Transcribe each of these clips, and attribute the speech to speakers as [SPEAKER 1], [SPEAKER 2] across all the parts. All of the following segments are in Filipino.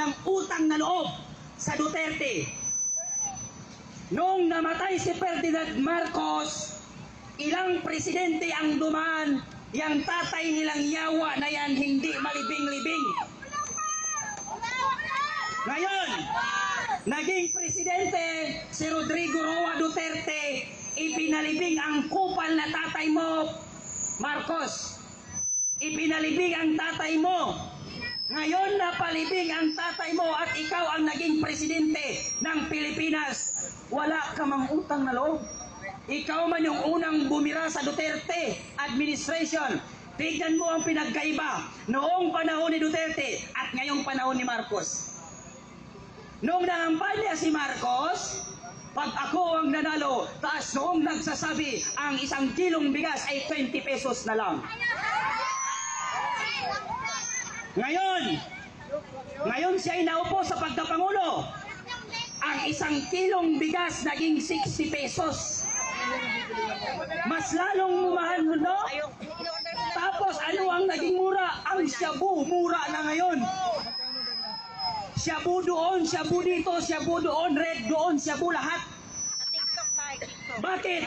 [SPEAKER 1] ng utang na loob sa Duterte. Noong namatay si Ferdinand Marcos, ilang presidente ang dumaan, yang tatay nilang yawa na yan hindi malibing-libing. Ngayon, naging presidente si Rodrigo Roa Duterte, ipinalibing ang kupal na tatay mo, Marcos. Ipinalibing ang tatay mo. Ngayon napalibing ang tatay mo at ikaw ang naging presidente ng Pilipinas. Wala ka mang utang na loob. Ikaw man yung unang bumira sa Duterte administration. Tignan mo ang pinagkaiba noong panahon ni Duterte at ngayong panahon ni Marcos. Noong nangampanya si Marcos, pag ako ang nanalo, taas noong nagsasabi ang 1 kilong bigas ay 20 pesos na lang. Ngayon siya ay naupo sa pagkapangulo. Ang 1 kilong bigas naging 60 pesos. Mas lalong mahal, no? Tapos ano ang naging mura? Ang shabu, mura na ngayon. Shabu doon, shabu dito, shabu doon, red doon, shabu lahat. Bakit?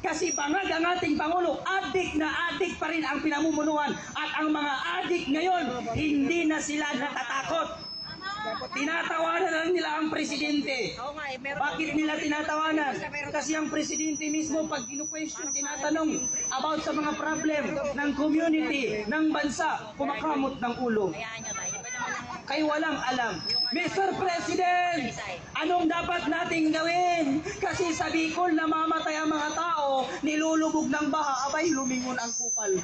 [SPEAKER 1] Kasi bangag ang ating Pangulo, adik na adik pa rin ang pinamumunuan. At ang mga adik ngayon, hindi na sila natatakot. Tinatawanan na nila ang presidente. Bakit nila tinatawanan? Kasi ang presidente mismo pag inu-question, tinatanong about sa mga problem ng community, ng bansa, kumakamot ng ulo. Kay walang alam. Mr. President, anong dapat nating gawin? Kasi sa Bicol namamatay ang mga tao, nilulubog ng baha, abay lumingon ang kupal.